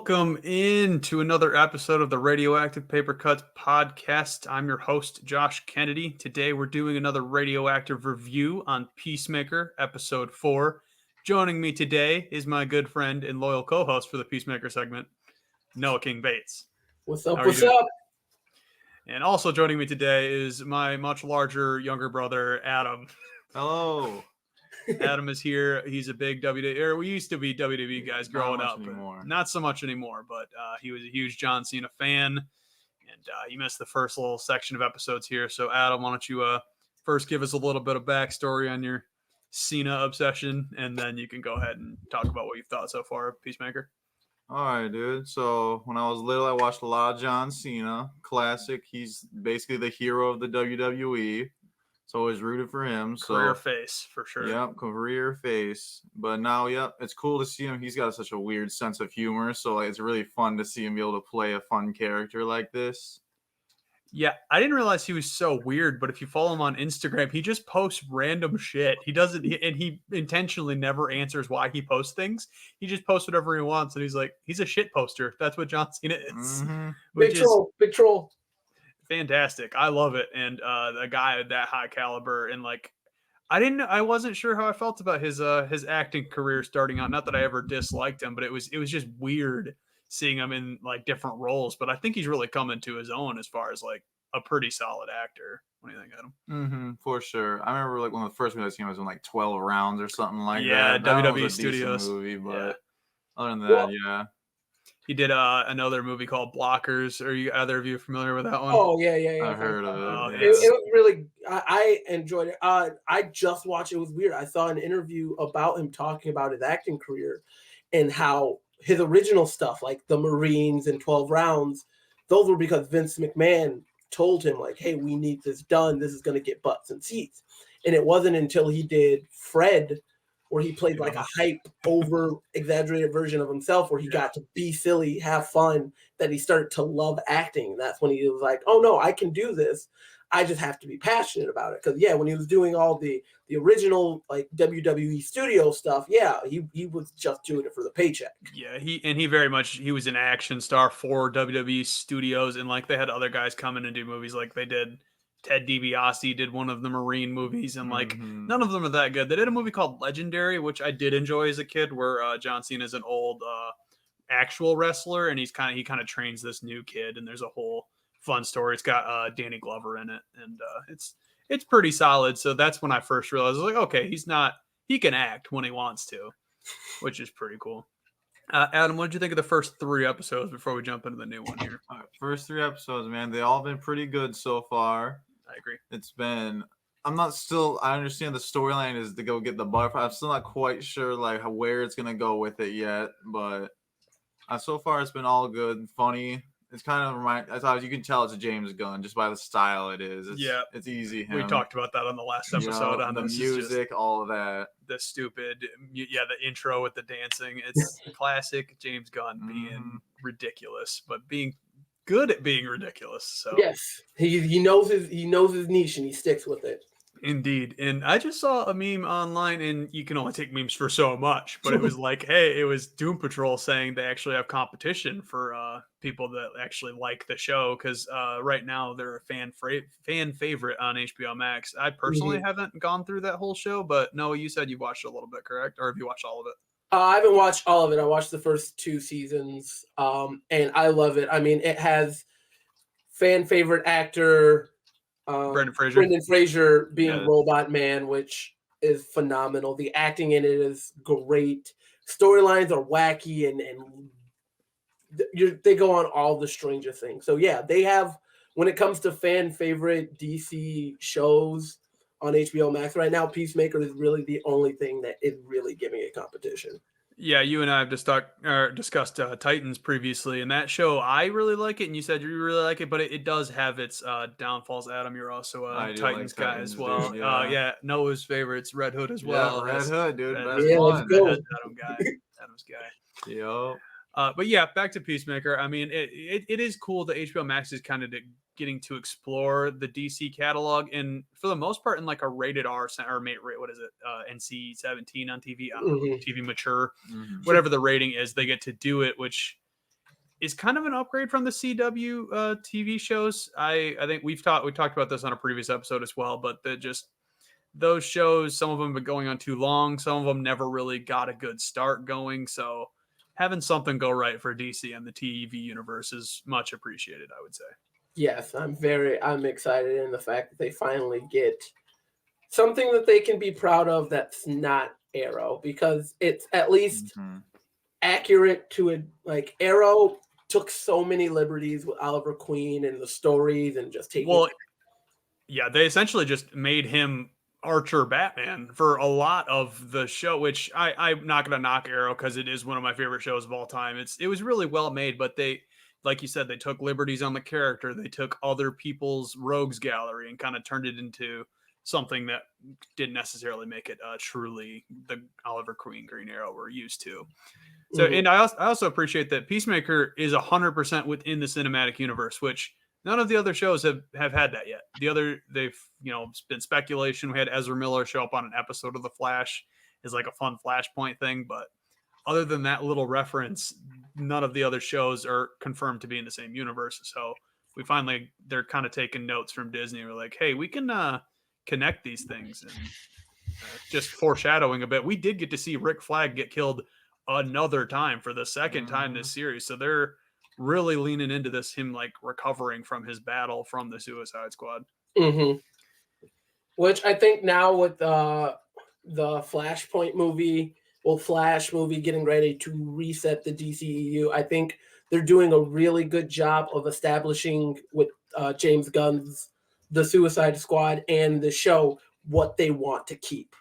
Welcome into another episode of the Radioactive Paper Cuts podcast. I'm your host, Josh Kennedy. Today we're doing another radioactive review on Peacemaker, episode 4. Joining me today is my good friend and loyal co-host for the Peacemaker segment, Noah King Bates. What's up? What's up? And also joining me today is my much larger, younger brother, Adam. Hello. Adam is here. He's a big WWE, or we used to be WWE guys growing up. Not so much anymore, but he was a huge John Cena fan, and he missed the first little section of episodes here. So, Adam, why don't you first give us a little bit of backstory on your Cena obsession, and then you can go ahead and talk about what you've thought so far of Peacemaker. All right, dude. So when I was little, I watched a lot of John Cena. Classic. He's basically the hero of the WWE. So I was rooted for him. Career face, for sure. Yep, career face. But now, it's cool to see him. He's got such a weird sense of humor. So it's really fun to see him be able to play a fun character like this. Yeah, I didn't realize he was so weird, but if you follow him on Instagram, he just posts random shit. He doesn't, and he intentionally never answers why he posts things. He just posts whatever he wants, and he's like, he's a shit poster. That's what John Cena is. Mm-hmm. Big troll. Fantastic. I love it. And a guy of that high caliber, and like, I wasn't sure how I felt about his acting career starting out. Not that I ever disliked him, but it was just weird seeing him in like different roles. But I think he's really coming to his own as far as like a pretty solid actor. What do you think, Adam? Mm-hmm, for sure. I remember like one of the first movies I seen was in like 12 Rounds or something like that. Yeah, that WWE Studios movie, but yeah. Other than that, yeah. He did another movie called Blockers. Are you either of you familiar with that one? Oh yeah. I heard of it. It was really. I enjoyed it. I just watched. It was weird. I saw an interview about him talking about his acting career and how his original stuff, like the Marines and 12 Rounds, those were because Vince McMahon told him like, "Hey, we need this done. This is going to get butts and seats." And it wasn't until he did Fred, where he played like a hype, over exaggerated version of himself, where he got to be silly, have fun, that he started to love acting. That's when he was like, oh no, I can do this. I just have to be passionate about it. Because when he was doing all the original like WWE studio stuff, he was just doing it for the paycheck. Yeah, he very much, he was an action star for WWE studios, and like they had other guys come in and do movies. Like they did Ted DiBiase did one of the Marine movies, and like none of them are that good. They did a movie called Legendary, which I did enjoy as a kid, where John Cena is an old actual wrestler, and he kind of trains this new kid, and there's a whole fun story. It's got Danny Glover in it, and it's pretty solid. So that's when I first realized, I was like, okay, he can act when he wants to, which is pretty cool. Adam, what did you think of the first 3 episodes before we jump into the new one here? All right, first 3 episodes, man, they all been pretty good so far. I agree. I understand the storyline is to go get the butterfly. I'm still not quite sure like where it's gonna go with it yet, but so far it's been all good and funny. It's kind of you can tell it's a James Gunn just by the style it is. It's easy. We talked about that on the last episode. On the music, all of that. The intro with the dancing. It's classic James Gunn being ridiculous, but being good at being ridiculous. So yes, he knows his niche and he sticks with it. Indeed. And I just saw a meme online, and you can only take memes for so much, but it was like, hey, it was Doom Patrol saying they actually have competition for people that actually like the show, because right now they're a fan favorite on HBO Max. I personally haven't gone through that whole show, but Noah, you said you watched a little bit, correct? Or have you watched all of it? I haven't watched all of it. I watched the first 2 seasons, and I love it. I mean, it has fan favorite actor Brendan Fraser being Robot Man, which is phenomenal. The acting in it is great. Storylines are wacky, and they go on all the Stranger Things. So they have, when it comes to fan favorite DC shows on HBO Max right now, Peacemaker is really the only thing that is really giving it competition. Yeah, you and I have discussed Titans previously, and that show, I really like it, and you said you really like it, but it does have its downfalls. Adam, you're also a Titans guy as well. Dude, Noah's favorites, Red Hood as well. Yeah, Red Hood, dude. Let's go. Adam's guy. Yo. But yeah, back to Peacemaker. I mean, it is cool that HBO Max is kind of getting to explore the DC catalog, and for the most part in like a rated R or what is it, NC-17 on TV. I don't know, TV mature, whatever the rating is, they get to do it, which is kind of an upgrade from the CW TV shows. I think we talked about this on a previous episode as well, but those shows, some of them have been going on too long. Some of them never really got a good start going. So having something go right for DC and the TV universe is much appreciated, I would say. Yes, I'm excited in the fact that they finally get something that they can be proud of that's not Arrow, because it's at least accurate to it. Like, Arrow took so many liberties with Oliver Queen and the stories and just taking. Well, yeah, they essentially just made him Archer Batman for a lot of the show, which I'm not going to knock Arrow because it is one of my favorite shows of all time. It was really well made, but they, like you said, they took liberties on the character. They took other people's rogues gallery and kind of turned it into something that didn't necessarily make it truly the Oliver Queen Green Arrow we're used to. So, and I also appreciate that Peacemaker is 100% within the cinematic universe, which none of the other shows have had that yet. They've it's been speculation. We had Ezra Miller show up on an episode of The Flash as like a fun Flashpoint thing, but other than that little reference, none of the other shows are confirmed to be in the same universe. So they're kind of taking notes from Disney. We're like, hey, we can connect these things, and just foreshadowing a bit. We did get to see Rick Flag get killed another time for the second time this series, so they're really leaning into this, him like recovering from his battle from the Suicide Squad. Which I think now with the Flashpoint movie, Flash movie getting ready to reset the DCEU, I think they're doing a really good job of establishing with James Gunn's The Suicide Squad and the show what they want to keep.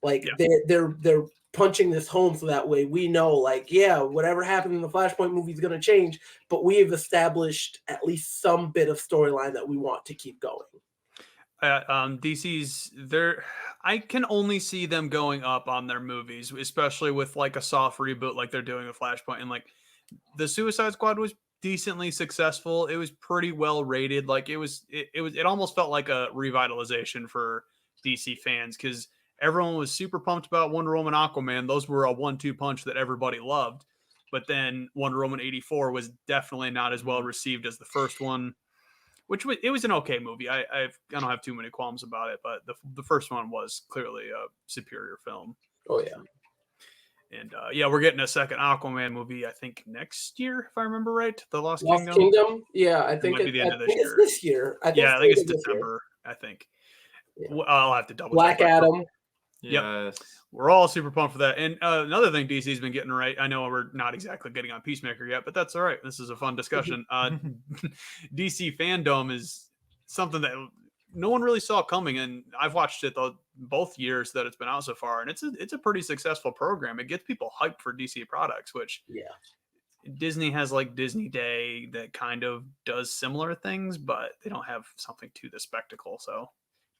Like, they're punching this home, so that way we know, like, yeah, whatever happened in the Flashpoint movie is going to change, but we have established at least some bit of storyline that we want to keep going. DC's I can only see them going up on their movies, especially with like a soft reboot like they're doing with Flashpoint. And like the Suicide Squad was decently successful. It was pretty well rated. Like it almost felt like a revitalization for DC fans, because everyone was super pumped about Wonder Woman, Aquaman. Those were a 1-2 punch that everybody loved. But then Wonder Woman 84 was definitely not as well received as the first one, which it was an okay movie. I don't have too many qualms about it, but the first one was clearly a superior film. Oh, yeah. And we're getting a second Aquaman movie, I think, next year, if I remember right. The Lost Kingdom? Kingdom? Yeah, I think it might be the end of this year. It's this year. I think it's December, I think. Yeah. I'll have to double check. Black Adam. Yep. Yes. We're all super pumped for that. And another thing DC's been getting right, I know we're not exactly getting on Peacemaker yet, but that's all right. This is a fun discussion. DC fandom is something that no one really saw coming, and I've watched it both years that it's been out so far, and it's a pretty successful program. It gets people hyped for DC products, which Disney has like Disney Day that kind of does similar things, but they don't have something to the spectacle. So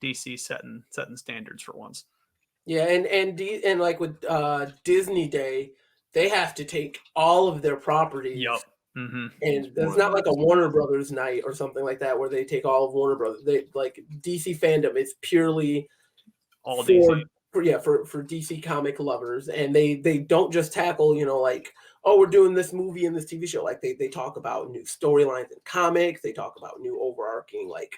DC setting standards for once. Yeah, and like with Disney Day, they have to take all of their properties. Yep. And it's not like a Warner Brothers night or something like that where they take all of Warner Brothers. They like DC fandom. It's purely all DC. For DC comic lovers, and they don't just tackle like, oh, we're doing this movie and this TV show. Like they talk about new storylines in comics. They talk about new overarching, like,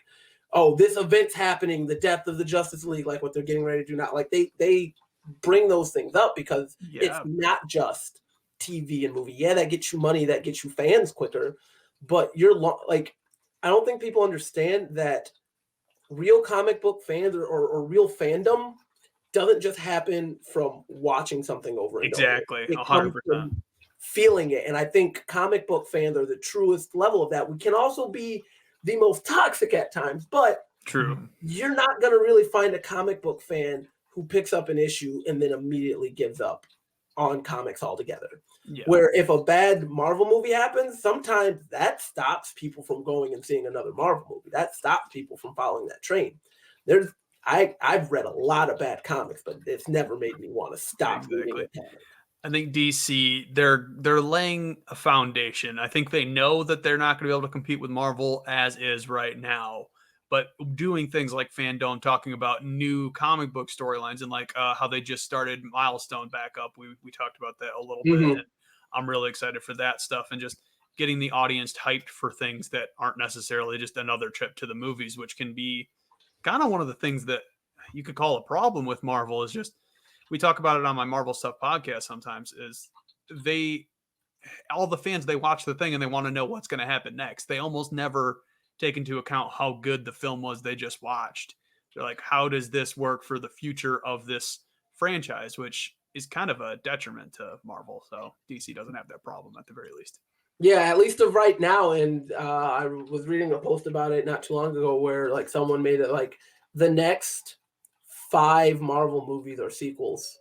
oh, this event's happening, the death of the Justice League, like what they're getting ready to do now. Like they bring those things up because it's not just TV and movie. Yeah, that gets you money, that gets you fans quicker, but like, I don't think people understand that real comic book fans or real fandom doesn't just happen from watching something over and over. Exactly, 100%. Feeling it, and I think comic book fans are the truest level of that. We can also be the most toxic at times, but true. You're not going to really find a comic book fan who picks up an issue and then immediately gives up on comics altogether. Yeah. Where if a bad Marvel movie happens, sometimes that stops people from going and seeing another Marvel movie. That stops people from following that train. I've read a lot of bad comics, but it's never made me want to stop reading a comic. I think DC, they're laying a foundation. I think they know that they're not going to be able to compete with Marvel as is right now, but doing things like Fandom, talking about new comic book storylines, and like how they just started Milestone back up. We talked about that a little bit. And I'm really excited for that stuff, and just getting the audience hyped for things that aren't necessarily just another trip to the movies, which can be kind of one of the things that you could call a problem with Marvel. Is just, we talk about it on my Marvel Stuff podcast sometimes, is all the fans, they watch the thing and they want to know what's going to happen next. They almost never take into account how good the film was they just watched. They're like, how does this work for the future of this franchise, which is kind of a detriment to Marvel. So DC doesn't have that problem at the very least. Yeah, at least of right now. And I was reading a post about it not too long ago where like someone made it like the next 5 Marvel movies are sequels.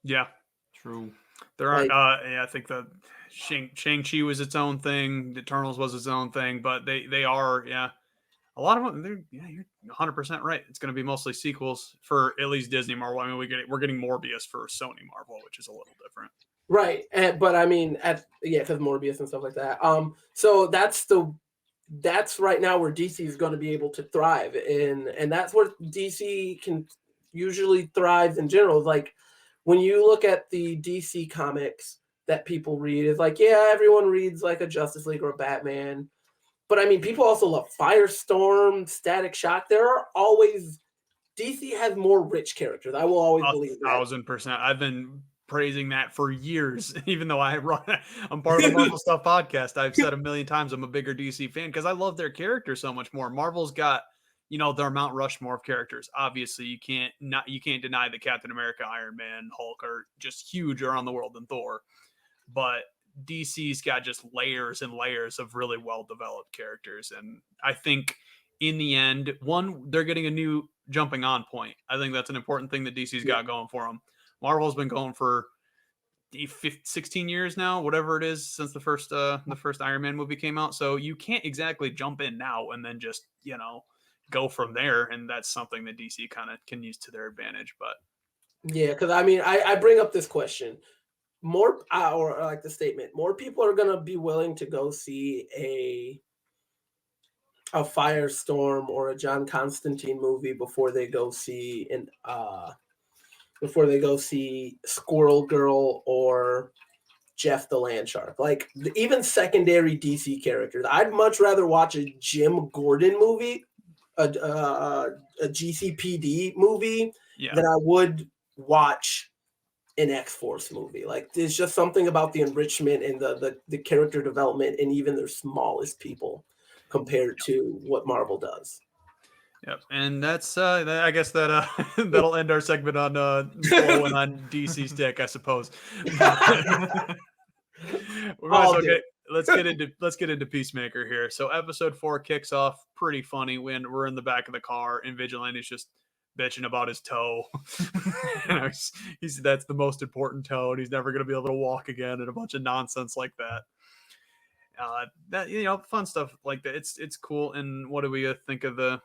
Yeah, True. there aren't. I think the Shang-Chi was its own thing. The Eternals was its own thing, but they are, a lot of them. You're 100% right. It's going to be mostly sequels for at least Disney Marvel. I mean, we're getting Morbius for Sony Marvel, which is a little different. Right, but I mean, because Morbius and stuff like that. So that's right now where DC is going to be able to thrive, and that's where DC can usually thrive in general. Like when you look at the DC comics that people read, it's like, yeah, everyone reads like a Justice League or a Batman, but I mean, people also love Firestorm, Static Shock. There are always DC has more rich characters. I will always believe that. 1,000%. I've been praising that for years, even though I'm part of the Marvel Stuff podcast. I've said a million times I'm a bigger DC fan because I love their characters so much more. Marvel's got, their Mount Rushmore of characters. Obviously, you can't deny that Captain America, Iron Man, Hulk are just huge around the world, and Thor. But DC's got just layers and layers of really well-developed characters, and I think in the end, they're getting a new jumping on point. I think that's an important thing that DC's got going for them. Marvel's been going for 16 years now, whatever it is, since the first Iron Man movie came out. So you can't exactly jump in now and then just, go from there. And that's something that DC kind of can use to their advantage. But yeah, because I mean, I bring up this question more, or like the statement, more people are going to be willing to go see a Firestorm or a John Constantine movie before they go see Squirrel Girl or Jeff the Land Shark. Like even secondary DC characters. I'd much rather watch a Jim Gordon movie, a GCPD movie, than I would watch an X-Force movie. Like there's just something about the enrichment and the character development and even their smallest people compared to what Marvel does. Yep, and that's I guess that that'll end our segment on blowing on DC's dick, I suppose. Let's get into Peacemaker here. So episode 4 kicks off pretty funny when we're in the back of the car and Vigilante's just bitching about his toe. That's the most important toe, and he's never going to be able to walk again, and a bunch of nonsense like that. Fun stuff like that. It's cool. And what do we think of the?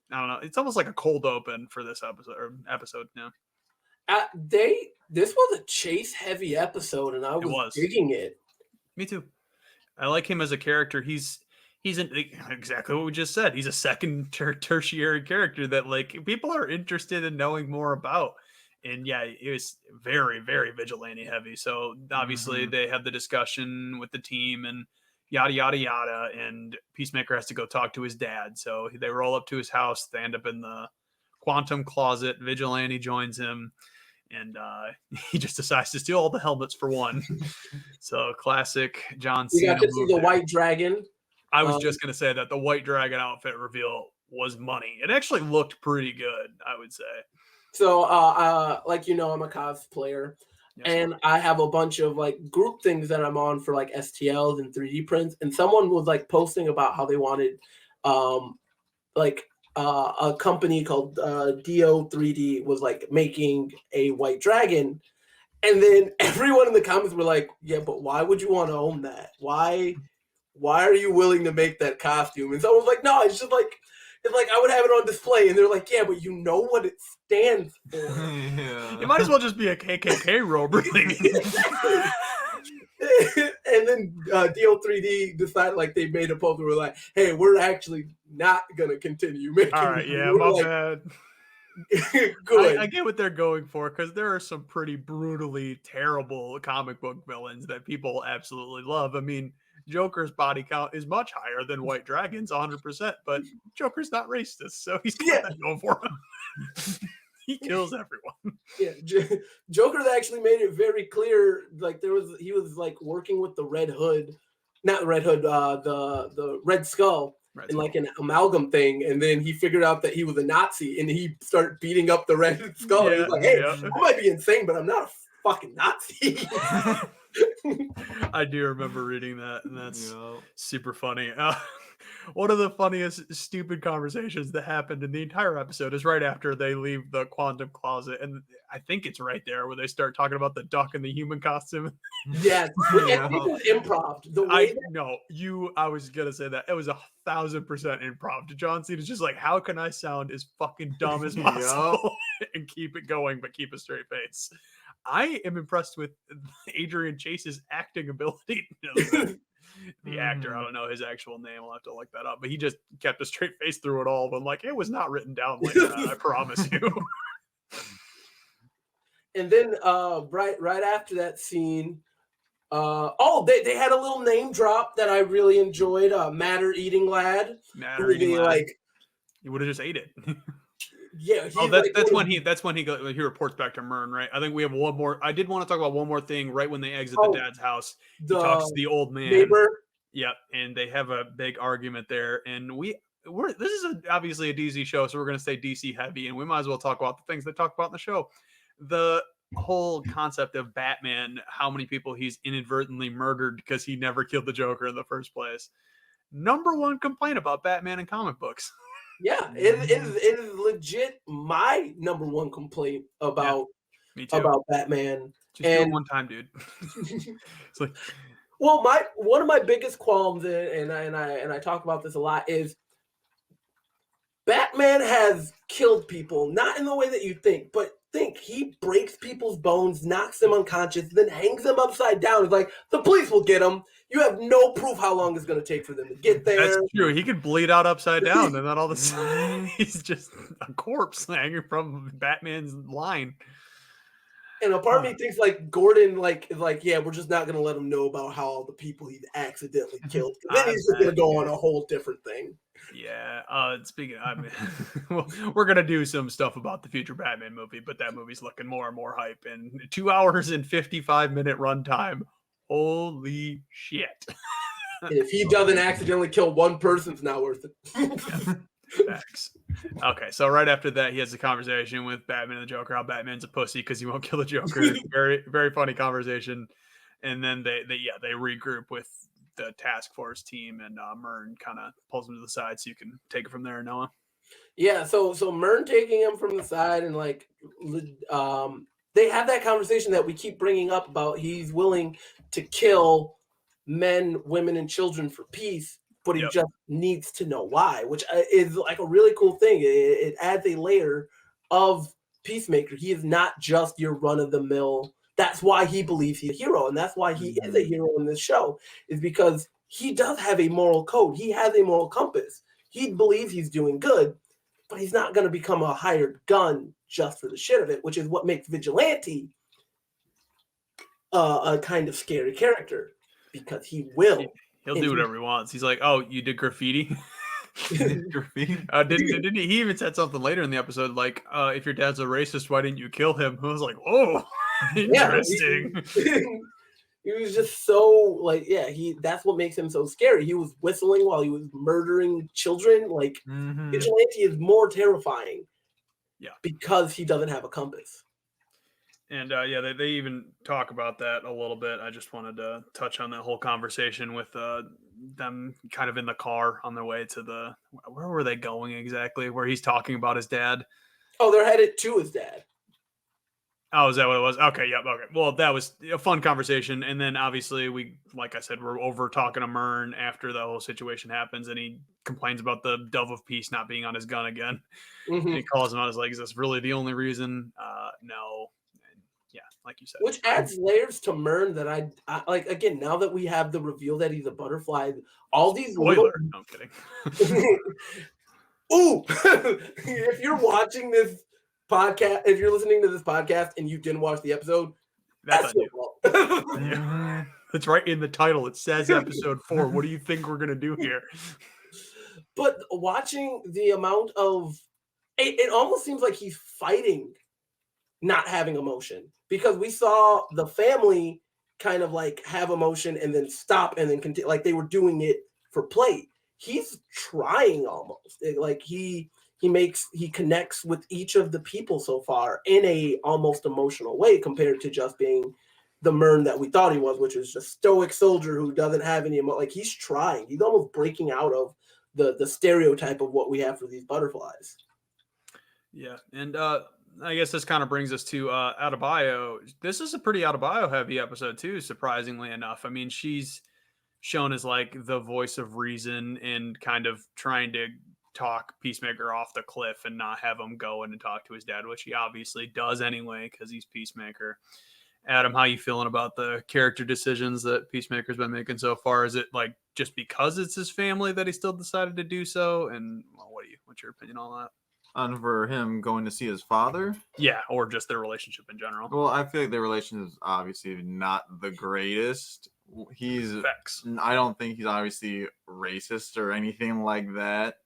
I don't know. It's almost like a cold open for this episode. Yeah. This was a chase heavy episode, and I was digging it. Me too. I like him as a character. He's exactly what we just said. He's a second tertiary character that like people are interested in knowing more about. And yeah, it was very, very vigilante heavy. So obviously they had the discussion with the team and yada, yada, yada. And Peacemaker has to go talk to his dad. So they roll up to his house. They end up in the quantum closet. Vigilante joins him. And he just decides to steal all the helmets for one. So classic John Cena. You got to see the White Dragon. I was just going to say that the White Dragon outfit reveal was money. It actually looked pretty good, I would say. So, like, I'm a cosplayer, and I have a bunch of like group things that I'm on for like STLs and 3D prints. And someone was like posting about how they wanted, a company called DO3D was like making a White Dragon. And then everyone in the comments were like, yeah, but why would you want to own that? Why are you willing to make that costume? And someone was like, no, it's like I would have it on display. And they're like, yeah, but you know what it stands for. Yeah. It might as well just be a KKK robe, really. And then DO3D decided, like, they made a post where like, hey, we're actually not going to continue making. All right, yeah, my bad. Good. I get what they're going for because there are some pretty brutally terrible comic book villains that people absolutely love. I mean, Joker's body count is much higher than White Dragon's, 100%, but Joker's not racist, so he's got that going for him. He kills everyone. Yeah, Joker's actually made it very clear. Like he was like working with the Red Hood, not the Red Hood, the Red Skull, in like an amalgam thing, and then he figured out that he was a Nazi, and he started beating up the Red Skull. He's like, "Hey, I might be insane, but I'm not a fucking Nazi." I do remember reading that, and that's super funny. One of the funniest stupid conversations that happened in the entire episode is right after they leave the quantum closet, and I think it's right there where they start talking about the duck and the human costume. Yes, it was improv. I was gonna say that it was 1,000% improv. John Cena's just like, how can I sound as fucking dumb as possible and keep it going, but keep a straight face? I am impressed with Adrian Chase's acting ability. The actor, I don't know his actual name. I'll have to look that up. But he just kept a straight face through it all. But like, it was not written down like that. I promise you. And then right after that scene, they had a little name drop that I really enjoyed. Matter Eating Lad. Matter Eating Lad. Like, he would have just ate it. Yeah. That's when he reports back to Myrn, right? I think we have one more. I did want to talk about one more thing right when they exit the dad's house. He talks to the old man. Neighbor. Yep, and they have a big argument there. And this is obviously a DC show, so we're going to stay DC heavy, and we might as well talk about the things they talk about in the show. The whole concept of Batman, how many people he's inadvertently murdered because he never killed the Joker in the first place. Number one complaint about Batman in comic books. Yeah, it is legit my number one complaint about Batman. Just do it one time, dude. It's like, well, one of my biggest qualms, and I talk about this a lot, is Batman has killed people, not in the way that you think, but he breaks people's bones, knocks them unconscious, then hangs them upside down. It's like, the police will get him. You have no proof how long it's going to take for them to get there. That's true. He could bleed out upside down, and then all of a sudden, he's just a corpse hanging from Batman's line. And a part of me thinks like Gordon, yeah, we're just not going to let him know about how all the people he accidentally killed. Then he's just going to go on a whole different thing. Yeah. Speaking of, well, we're going to do some stuff about the future Batman movie, but that movie's looking more and more hype. And 2 hours and 55-minute runtime. Holy shit. If he doesn't accidentally kill one person, it's not worth it. Facts. Okay, so right after that, he has a conversation with Batman and the Joker. How Batman's a pussy because he won't kill the Joker. Very, very funny conversation. And then they regroup with the task force team, and Myrn kind of pulls him to the side, so you can take it from there, Noah. Yeah. So Myrn taking him from the side, and they have that conversation that we keep bringing up about he's willing to kill men, women, and children for peace. But he just needs to know why, which is like a really cool thing. It adds a layer of Peacemaker. He is not just your run-of-the-mill. That's why he believes he's a hero, and that's why he is a hero in this show, is because he does have a moral code. He has a moral compass. He believes he's doing good, but he's not going to become a hired gun just for the shit of it, which is what makes Vigilante a kind of scary character, because he will. He'll do whatever he wants. He's like, "Oh, you did graffiti." Didn't he? He even said something later in the episode, like, "If your dad's a racist, why didn't you kill him?" I was like, "Oh, interesting." He was just so that's what makes him so scary. He was whistling while he was murdering children. Like, Vigilante is more terrifying, because he doesn't have a compass. And they even talk about that a little bit. I just wanted to touch on that whole conversation with them kind of in the car on their way to where were they going exactly? Where he's talking about his dad. Oh, they're headed to his dad. Oh, is that what it was? Okay, yep, okay. Well, that was a fun conversation. And then obviously like I said, we're over talking to Myrn after the whole situation happens, and he complains about the Dove of Peace not being on his gun again. And he calls him out as like, is this really the only reason? No. Yeah, like you said. Which adds layers to Myrn that I like. Again, now that we have the reveal that he's a butterfly, all these spoiler. No, I'm kidding. Ooh, if you're watching this podcast, if you're listening to this podcast and you didn't watch the episode, That's on your you. fault. Yeah. It's right in the title. It says episode 4. What do you think we're gonna do here? But watching the amount of it almost seems like he's fighting not having emotion, because we saw the family kind of like have emotion and then stop and then continue, like they were doing it for play. He's trying almost like he connects with each of the people so far in a almost emotional way, compared to just being the Mern that we thought he was, which was just stoic soldier who doesn't have any emotion. Like he's trying. He's almost breaking out of the stereotype of what we have for these butterflies. Yeah, and I guess this kind of brings us to Adebayo. This is a pretty Adebayo heavy episode too, surprisingly enough. I mean, she's shown as like the voice of reason and kind of trying to talk Peacemaker off the cliff and not have him go in and talk to his dad, which he obviously does anyway because he's Peacemaker. Adam, how you feeling about the character decisions that Peacemaker's been making so far? Is it like just because it's his family that he still decided to do so? And well, what's your opinion on that? On for him going to see his father? Yeah, or just their relationship in general. Well, I feel like their relationship is obviously not the greatest. I don't think he's obviously racist or anything like that.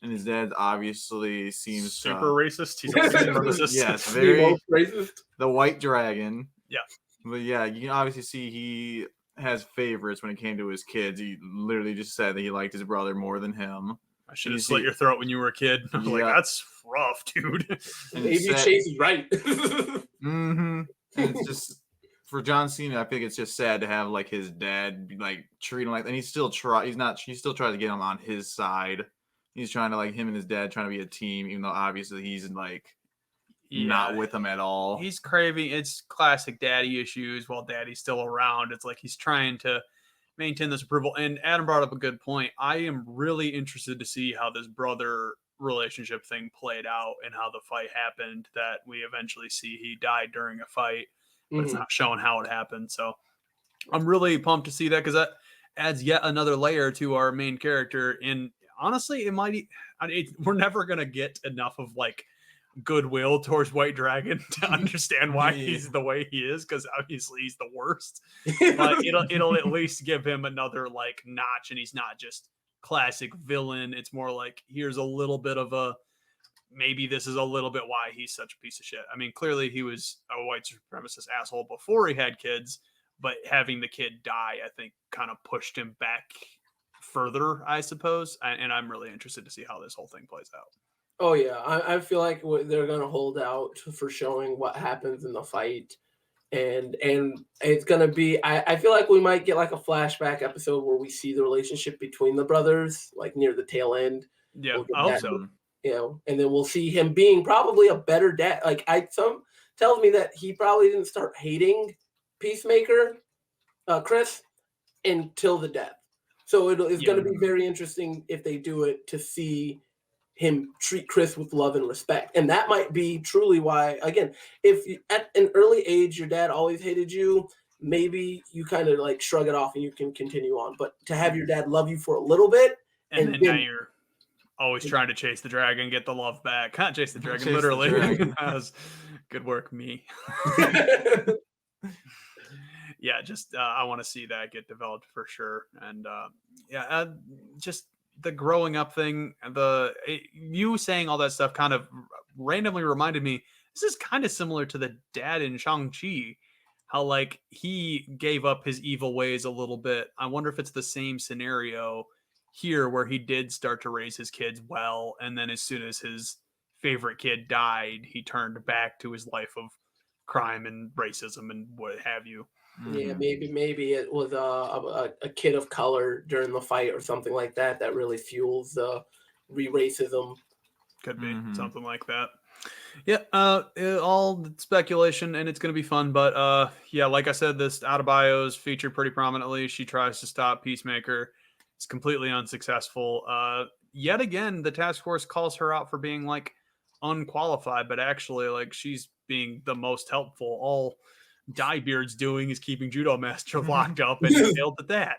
And his dad obviously seems super racist. He's also racist. Yes, very racist. The white dragon. Yeah. But yeah, you can obviously see he has favorites when it came to his kids. He literally just said that he liked his brother more than him. I should have slit your throat when you were a kid. I was like, that's rough, dude. Maybe Chase is right. And it's just for John Cena, I think it's just sad to have like his dad like treat him like, and he still tries to get him on his side. He's trying to like him and his dad trying to be a team, even though obviously he's like not with them at all. He's craving, it's classic daddy issues while daddy's still around. It's like he's trying to maintain this approval. And Adam brought up a good point. I am really interested to see how this brother relationship thing played out and how the fight happened, that we eventually see he died during a fight, but it's not showing how it happened. So I'm really pumped to see that, because that adds yet another layer to our main character. And honestly, we're never going to get enough of like goodwill towards White Dragon to understand why he's the way he is, because obviously he's the worst. But it'll at least give him another like notch, and he's not just classic villain. It's more like, here's a little bit of a, maybe this is a little bit why he's such a piece of shit. I mean, clearly he was a white supremacist asshole before he had kids, but having the kid die, I think, kind of pushed him back further, I suppose. And I'm really interested to see how this whole thing plays out. Oh yeah, I feel like they're gonna hold out for showing what happens in the fight, and it's gonna be. I feel like we might get like a flashback episode where we see the relationship between the brothers, like near the tail end. Yeah, I hope so. You know, and then we'll see him being probably a better dad. Like some tells me that he probably didn't start hating Peacemaker, Chris, until the death. So it's going to be very interesting if they do it, to see him treat Chris with love and respect. And that might be truly why, again, if you, at an early age, your dad always hated you, maybe you kind of like shrug it off and you can continue on. But to have your dad love you for a little bit, and then now you're always trying to chase the dragon, get the love back. Can't chase the dragon, literally. That was good work, me. Yeah, just I want to see that get developed for sure. And just the growing up thing, you saying all that stuff kind of randomly reminded me, this is kind of similar to the dad in Shang-Chi, how like he gave up his evil ways a little bit. I wonder if it's the same scenario here, where he did start to raise his kids well, and then as soon as his favorite kid died, he turned back to his life of crime and racism and what have you. Yeah, maybe it was a kid of color during the fight or something like that really fuels the racism. Could be something like that. Yeah, all speculation, and it's going to be fun. But yeah, like I said, this Adebayo is featured pretty prominently. She tries to stop Peacemaker. It's completely unsuccessful. Yet again, the task force calls her out for being like unqualified, but actually like she's being the most helpful. All Diebeard's doing is keeping Judo Master locked up, and he failed at that.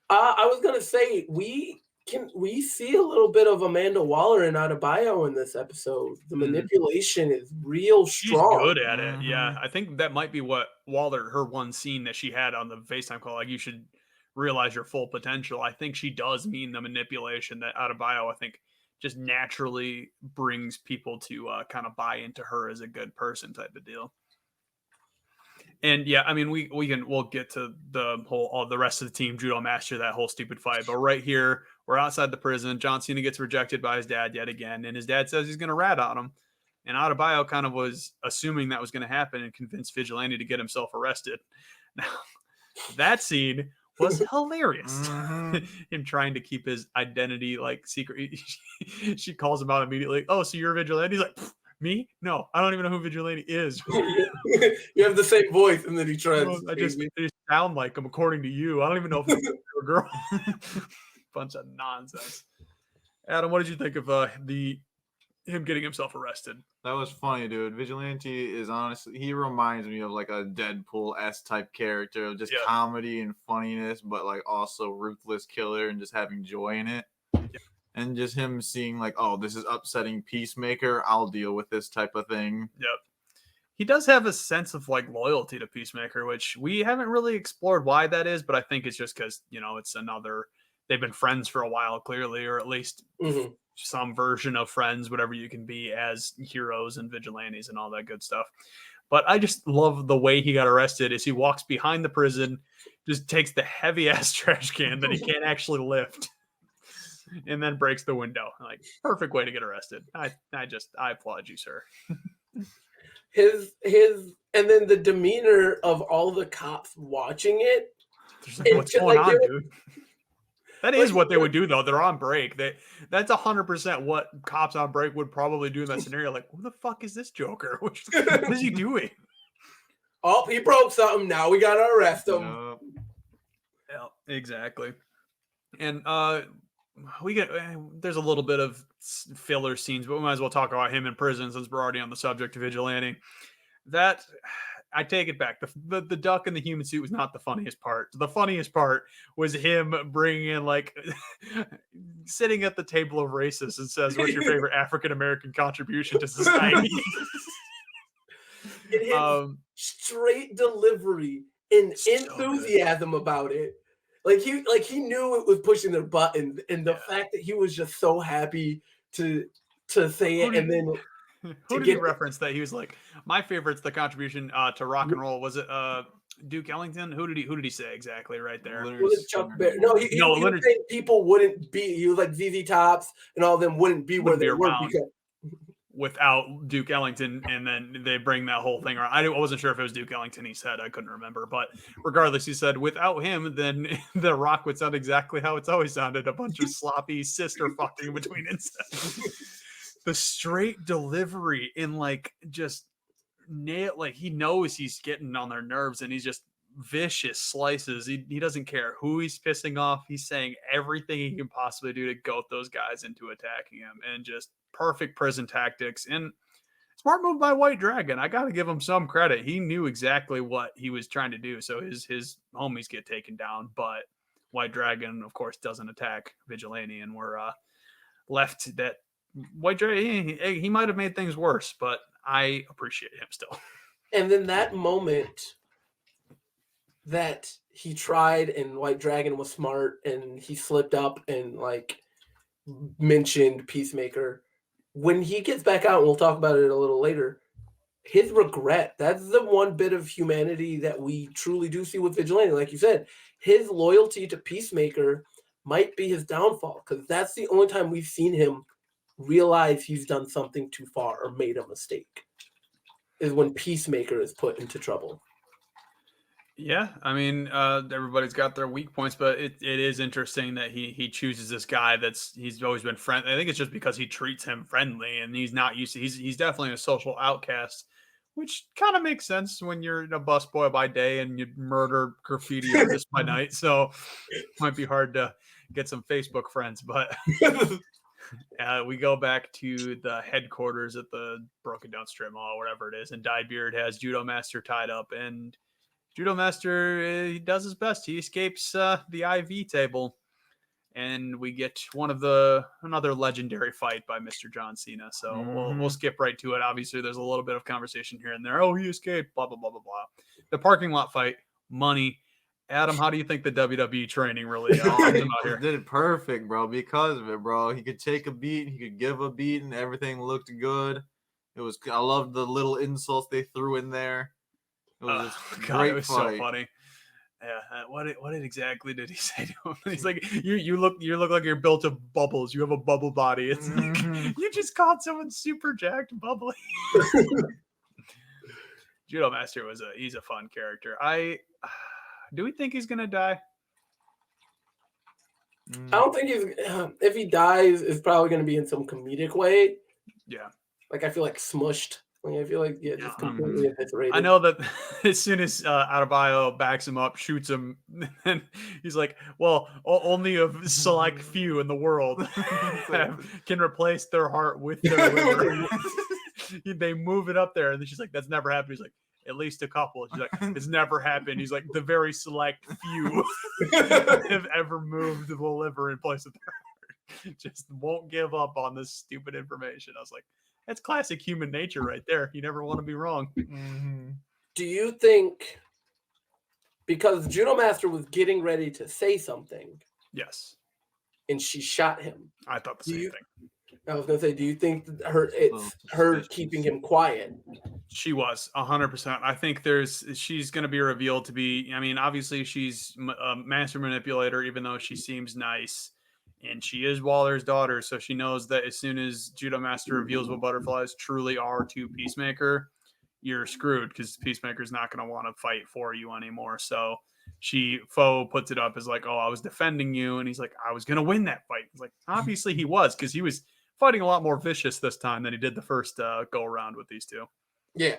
I was gonna say, we Can we see a little bit of Amanda Waller and Adebayo in this episode? The manipulation is real She's strong. good at it. Yeah, I think that might be what Waller, her one scene that she had on the FaceTime call, like, you should realize your full potential. I think she does mean the manipulation that Adebayo, I think, just naturally brings people to kind of buy into her as a good person type of deal. And yeah, I mean, we'll get to the rest of the team, Judo Master, that whole stupid fight. But right here, we're outside the prison. John Cena gets rejected by his dad yet again, and his dad says he's going to rat on him. And Adebayo kind of was assuming that was going to happen and convinced Vigilante to get himself arrested. Now, that scene was hilarious. Him trying to keep his identity like secret. She calls him out immediately. Oh, so you're a Vigilante? He's like, me? No, I don't even know who Vigilante is. You have the same voice, and then he tries. I just sound like him, according to you. I don't even know if I'm a girl. Bunch of nonsense. Adam, what did you think of him getting himself arrested? That was funny, dude. Vigilante is honestly, he reminds me of like a Deadpool-esque type character of just comedy and funniness, but like also ruthless killer and just having joy in it. And just him seeing like, oh, this is upsetting Peacemaker, I'll deal with this type of thing. Yep. He does have a sense of like loyalty to Peacemaker, which we haven't really explored why that is, but I think it's just because, it's they've been friends for a while, clearly, or at least some version of friends, whatever you can be as heroes and vigilantes and all that good stuff. But I just love the way he got arrested as he walks behind the prison, just takes the heavy ass trash can that he can't actually lift. And then breaks the window. Like, perfect way to get arrested. I applaud you, sir. His and then the demeanor of all the cops watching it. Like, what's going on, dude? That is what they would do, though. They're on break. That's 100% what cops on break would probably do in that scenario. Like, who the fuck is this Joker? What is he doing? Oh, he broke something. Now we gotta arrest him. Yeah, exactly. And there's a little bit of filler scenes, but we might as well talk about him in prison since we're already on the subject of Vigilante. That, I take it back. The duck in the human suit was not the funniest part. The funniest part was him bringing in, like, sitting at the table of racists and says, what's your favorite African-American contribution to society? Straight delivery and enthusiasm about it. Like he knew it was pushing their button, and the fact that he was just so happy to say it, and then who did he reference that he was like, my favorite's the contribution to rock and roll? Was it Duke Ellington? Who did he say exactly right there? Was it Chuck Berry? No, he was saying people wouldn't be. He was like ZZ Tops and all of them wouldn't be where they were because without Duke Ellington, and then they bring that whole thing around. I wasn't sure if it was Duke Ellington he said. I couldn't remember. But regardless, he said, without him, then the Rock would sound exactly how it's always sounded. A bunch of sloppy sister fucking between incest. The straight delivery in like just nail, like he knows he's getting on their nerves and he's just vicious slices. He doesn't care who he's pissing off. He's saying everything he can possibly do to goat those guys into attacking him, and just perfect prison tactics and smart move by White Dragon. I got to give him some credit. He knew exactly what he was trying to do. So his homies get taken down, but White Dragon, of course, doesn't attack Vigilante, and we're left that White Dragon, he might have made things worse, but I appreciate him still. And then that moment that he tried and White Dragon was smart and he slipped up and like mentioned Peacemaker, when he gets back out, and we'll talk about it a little later, his regret, that's the one bit of humanity that we truly do see with Vigilante. Like you said, his loyalty to Peacemaker might be his downfall, because that's the only time we've seen him realize he's done something too far or made a mistake, is when Peacemaker is put into trouble. Yeah, I mean, everybody's got their weak points, but it is interesting that he chooses this guy he's always been friendly. I think it's just because he treats him friendly, and he's not used to. He's definitely a social outcast, which kind of makes sense when you're a busboy by day and you murder graffiti artists by night. So it might be hard to get some Facebook friends, but we go back to the headquarters at the Broken Down Strip Mall, wherever it is, and Diebeard has Judo Master tied up, and Judo Master, he does his best. He escapes the IV table, and we get another legendary fight by Mr. John Cena. So we'll skip right to it. Obviously, there's a little bit of conversation here and there. Oh, he escaped. Blah blah blah blah blah. The parking lot fight, money. Adam, how do you think the WWE training really comes out here? Did it perfect, bro. Because of it, bro. He could take a beat, he could give a beat, and everything looked good. I loved the little insults they threw in there. It was great. It was fight. so funny. Yeah, what exactly did he say to him? He's like, you look like you're built of bubbles. You have a bubble body. It's like, you just called someone super jacked bubbly. Judo Master he's a fun character. Do we think he's gonna die? I don't think if he dies, it's probably gonna be in some comedic way. Yeah. Like I feel like smushed. Like I feel like just completely eviscerated. I know that as soon as Adebayo backs him up, shoots him, and he's like, "Well, only a select few in the world can replace their heart with their liver." They move it up there, and then she's like, "That's never happened." He's like, "At least a couple." She's like, "It's never happened." He's like, "The very select few have ever moved the liver in place of their heart. Just won't give up on this stupid information." I was like, that's classic human nature right there. You never want to be wrong. Do you think, because Judo Master was getting ready to say something, yes, and she shot him? I thought the same thing. I was gonna say, do you think it's her keeping him quiet? She was 100%. I think she's going to be revealed to be. I mean, obviously she's a master manipulator, even though she seems nice. And she is Waller's daughter, so she knows that as soon as Judo Master reveals what butterflies truly are to Peacemaker, you're screwed because Peacemaker's not going to want to fight for you anymore. So Foe puts it up as like, "Oh, I was defending you," and he's like, "I was going to win that fight." It's like, obviously he was, because he was fighting a lot more vicious this time than he did the first go around with these two. Yeah.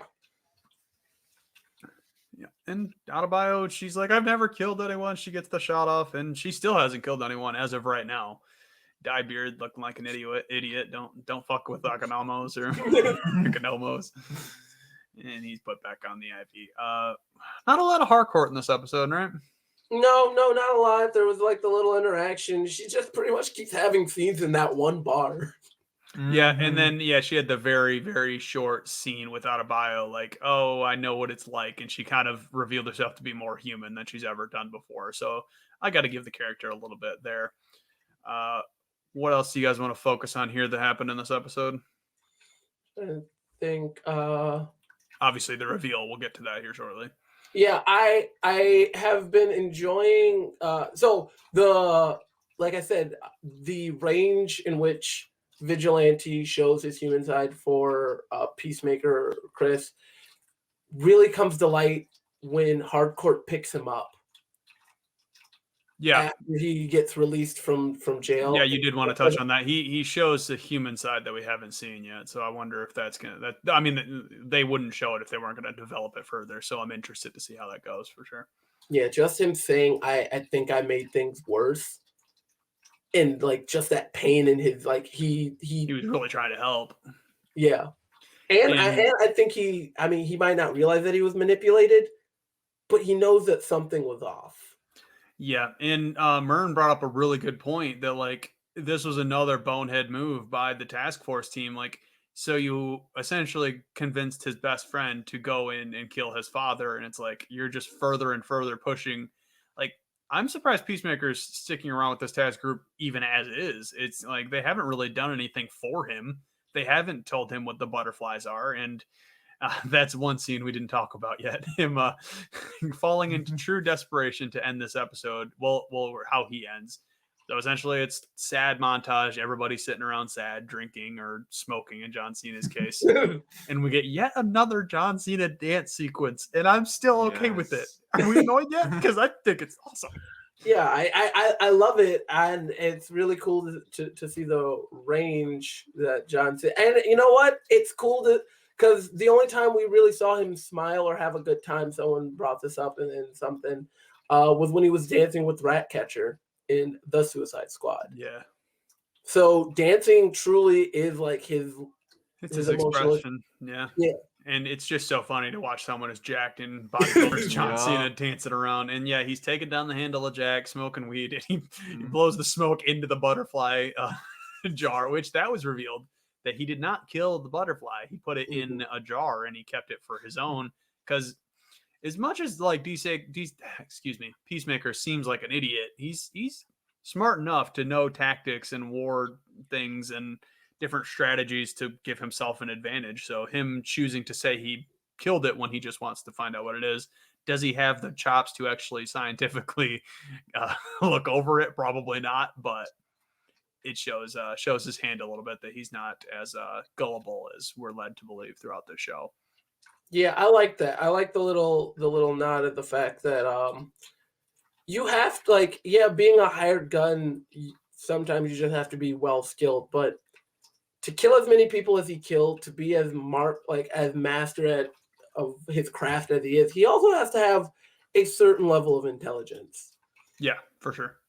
Yeah, and Adebayo, she's like, "I've never killed anyone." She gets the shot off, and she still hasn't killed anyone as of right now. Dyebeard looking like an idiot. Don't fuck with Akanomos or Akanomos. And he's put back on the IP. Not a lot of hardcore in this episode, right? No, not a lot. There was like the little interaction. She just pretty much keeps having scenes in that one bar. Yeah, and then she had the very, very short scene with Adebayo, like, "Oh, I know what it's like," and she kind of revealed herself to be more human than she's ever done before. So I got to give the character a little bit there. What else do you guys want to focus on here that happened in this episode? I think obviously the reveal. We'll get to that here shortly. Yeah, I have been enjoying like I said, the range in which Vigilante shows his human side for Peacemaker Chris really comes to light when Hardcourt picks him up. Yeah, after he gets released from jail. Yeah, you did want to touch on that. He shows the human side that we haven't seen yet. So I wonder if that's gonna. I mean, they wouldn't show it if they weren't going to develop it further. So I'm interested to see how that goes for sure. Yeah, just him saying, "I think I made things worse," and like just that pain in his he was really trying to help. Yeah, and I think he might not realize that he was manipulated, but he knows that something was off. Yeah, and Mern brought up a really good point that this was another bonehead move by the task force team. So you essentially convinced his best friend to go in and kill his father, and it's like you're just further and further pushing. I'm surprised Peacemaker's sticking around with this task group even as it is. It's like they haven't really done anything for him. They haven't told him what the butterflies are, and that's one scene we didn't talk about yet. Him falling into true desperation to end this episode. Well, how he ends. So essentially, it's sad montage. Everybody sitting around sad, drinking or smoking in John Cena's case, and we get yet another John Cena dance sequence, and I'm still okay with it. Are we annoyed yet? Because I think it's awesome. Yeah, I love it, and it's really cool to see the range that John Cena. And you know what? It's cool because the only time we really saw him smile or have a good time, someone brought this up in something, was when he was dancing with Ratcatcher in the Suicide Squad. Yeah. So dancing truly is like his expression. Yeah. Yeah. And it's just so funny to watch someone as jacked and bodybuilders John Yeah. Cena dancing around. And yeah, he's taking down the handle of Jack, smoking weed, and he blows the smoke into the butterfly jar, which that was revealed that he did not kill the butterfly. He put it in a jar and he kept it for his own. Because as much as like Peacemaker seems like an idiot, he's smart enough to know tactics and war things and different strategies to give himself an advantage. So him choosing to say he killed it when he just wants to find out what it is, does he have the chops to actually scientifically look over it? Probably not, but it shows his hand a little bit that he's not as gullible as we're led to believe throughout the show. Yeah, I like that. I like the little nod at the fact that you have to, like, yeah, being a hired gun, sometimes you just have to be well skilled, but to kill as many people as he killed, to be as as master of his craft as he is, he also has to have a certain level of intelligence. Yeah, for sure.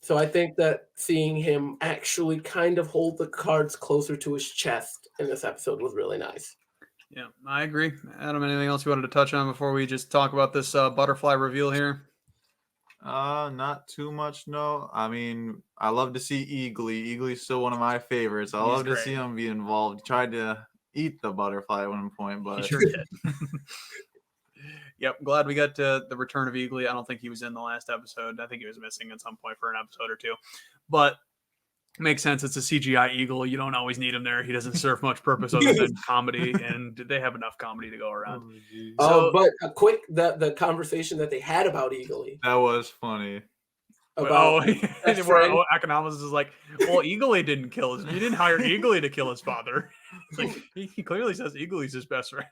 So I think that seeing him actually kind of hold the cards closer to his chest in this episode was really nice. Yeah, I agree. Adam, anything else you wanted to touch on before we just talk about this butterfly reveal here? Not too much, no. I mean, I love to see Eagly. Eagly's still one of my favorites. I love to see him be involved. He tried to eat the butterfly at one point, but he sure did. Yep, glad we got to the return of Eagly. I don't think he was in the last episode. I think he was missing at some point for an episode or two. But makes sense. It's a CGI eagle. You don't always need him there. He doesn't serve much purpose other than comedy, and they have enough comedy to go around. But a quick the conversation that they had about Eagly. That was funny. Economics is like, well, Eagly didn't kill you didn't hire Eagly to kill his father. It's like he clearly says Eagly's his best friend.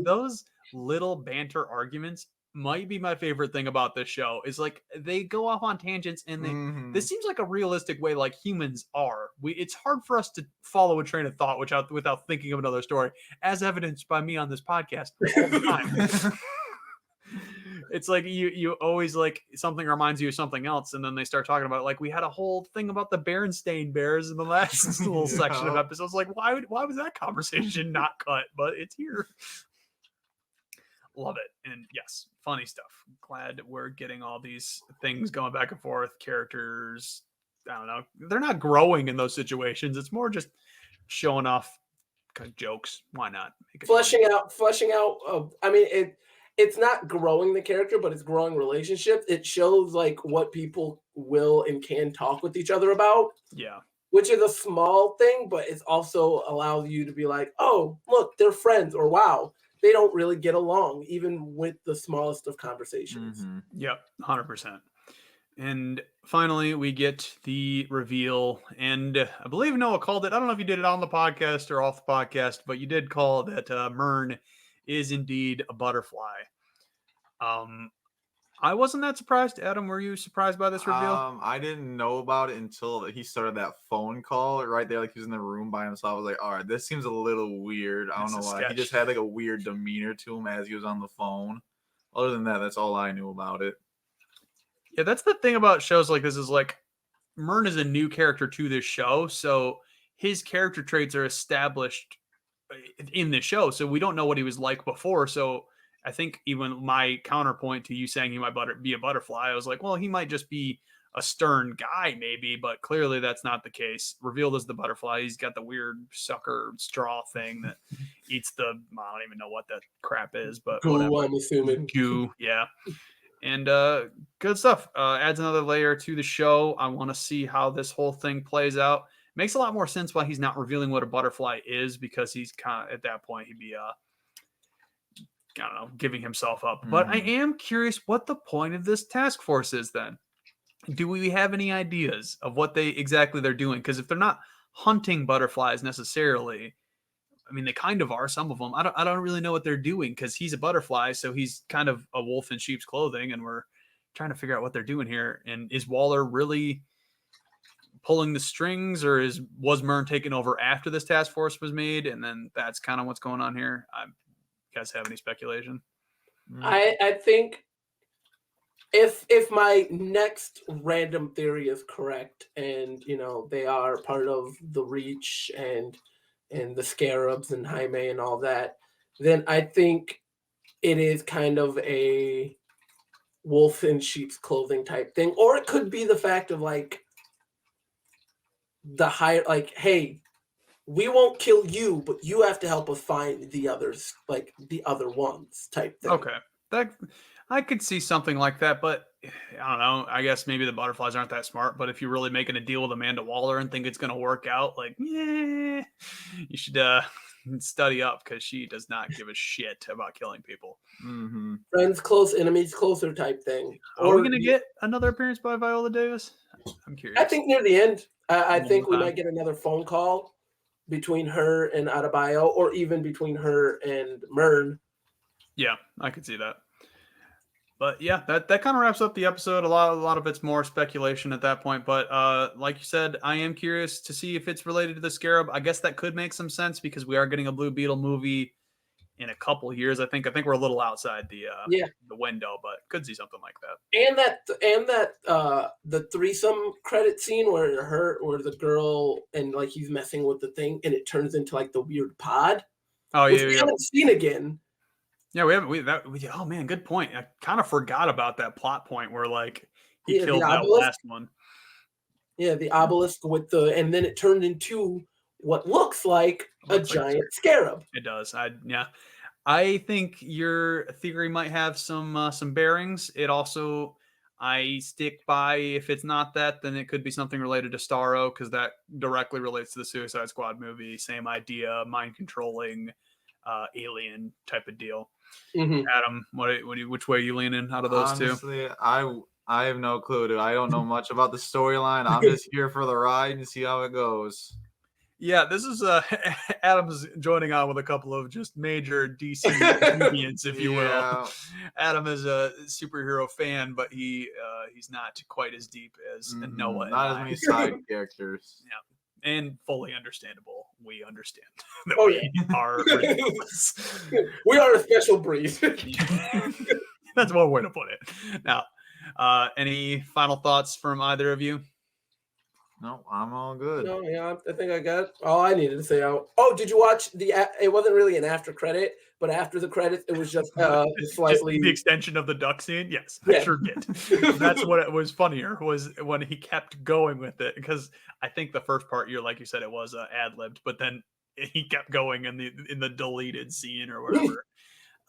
Those little banter arguments might be my favorite thing about this show. Is like they go off on tangents, and this seems like a realistic way, like humans are. It's hard for us to follow a train of thought without thinking of another story, as evidenced by me on this podcast all the time. It's like you always like something reminds you of something else, and then they start talking about it. Like we had a whole thing about the Berenstain Bears in the last little section of episodes. Like why was that conversation not cut? But it's here. Love it. And yes, funny stuff. Glad we're getting all these things going back and forth. Characters, I don't know, they're not growing in those situations. It's more just showing off kind of jokes. Why not? Fleshing out. I mean, it's not growing the character, but it's growing relationships. It shows like what people will and can talk with each other about. Yeah. Which is a small thing, but it also allows you to be like, oh, look, they're friends, or wow, they don't really get along, even with the smallest of conversations. Yep, 100%. And finally, we get the reveal. And I believe Noah called it. I don't know if you did it on the podcast or off the podcast, but you did call that Myrn is indeed a butterfly. I wasn't that surprised. Adam, were you surprised by this reveal? I didn't know about it until he started that phone call right there. Like he was in the room by himself. I was like, all right, this seems a little weird. I don't know why. He just had like a weird demeanor to him as he was on the phone. Other than that, that's all I knew about it. Yeah, that's the thing about shows like this is like Myrn is a new character to this show. So his character traits are established in the show. So we don't know what he was like before. So I think even my counterpoint to you saying he might be a butterfly, I was like, well, he might just be a stern guy maybe, but clearly that's not the case. Revealed as the butterfly, he's got the weird sucker straw thing that eats I don't even know what that crap is, but goo, whatever. I'm assuming. Goo, yeah. And good stuff. Adds another layer to the show. I want to see how this whole thing plays out. Makes a lot more sense why he's not revealing what a butterfly is, because he's kind of, at that point, he'd be I don't know, giving himself up. But I am curious what the point of this task force is then. Do we have any ideas of what exactly they're doing? Because if they're not hunting butterflies necessarily, I mean, they kind of are, some of them. I don't really know what they're doing, because he's a butterfly, so he's kind of a wolf in sheep's clothing, and we're trying to figure out what they're doing here. And is Waller really pulling the strings, or was Myrn taken over after this task force was made, and then that's kind of what's going on here? You guys have any speculation? I think if my next random theory is correct, and they are part of the Reach, and and the scarabs and Jaime and all that, then I think it is kind of a wolf in sheep's clothing type thing. Or it could be the fact of like the higher, like, hey, we won't kill you, but you have to help us find the others, like the other ones type thing. Okay. That I could see something like that, but I don't know. I guess maybe the butterflies aren't that smart, but if you're really making a deal with Amanda Waller and think it's going to work out, like, yeah, you should study up because she does not give a shit about killing people. Mm-hmm. Friends close, enemies closer type thing. Are we going to get another appearance by Viola Davis? I'm curious. I think near the end, I think we might get another phone call between her and Adebayo, or even between her and Myrn. Yeah, I could see that. But yeah, that kind of wraps up the episode. A lot of it's more speculation at that point. But like you said, I am curious to see if it's related to the Scarab. I guess that could make some sense because we are getting a Blue Beetle movie in a couple years. I think we're a little outside the window, but could see something like that. And that the threesome credit scene where the girl and like he's messing with the thing and it turns into like the weird pod. Oh yeah, we haven't seen again. Yeah, oh man, good point. I kind of forgot about that plot point where like he killed that last one. Yeah, the obelisk with and then it turned into what looks like a giant scarab. It does. I think your theory might have some bearings. It also, I stick by, if it's not that, then it could be something related to Starro because that directly relates to the Suicide Squad movie. Same idea, mind controlling alien type of deal. Mm-hmm. Adam, which way are you leaning out of those Honestly, two? I have no clue. I don't know much about the storyline. I'm just here for the ride and see how it goes. Yeah, this is Adam's joining on with a couple of just major DC deviants, if you will. Adam is a superhero fan, but he's not quite as deep as Noah. Not as many side characters. Yeah, and fully understandable. We understand that we are ridiculous. We are a special breed. That's one way to put it. Now, any final thoughts from either of you? No, I'm all good. No, yeah, I think I got all I needed to say. Oh, did you watch it wasn't really an after credit, but after the credits, it was just slightly just the extension of the duck scene. Yes, I sure did. That's what it was funnier was when he kept going with it because I think the first part, like you said, it was ad-libbed, but then he kept going in the deleted scene or whatever.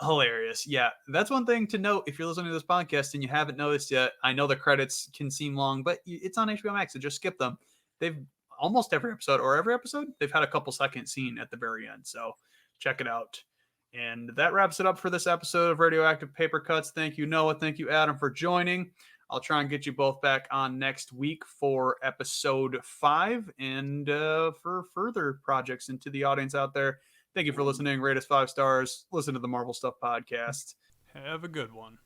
Hilarious. Yeah, that's one thing to note if you're listening to this podcast and you haven't noticed yet. I know the credits can seem long, but it's on HBO Max, so just skip them. They've almost every episode they've had a couple second scene at the very end, so check it out. And that wraps it up for this episode of Radioactive Paper Cuts. Thank you, Noah. Thank you, Adam, for joining. I'll try and get you both back on next week for episode 5 and for further projects. And to the audience out there, thank you for listening. Rate us 5 stars. Listen to the Marvel Stuff Podcast. Have a good one.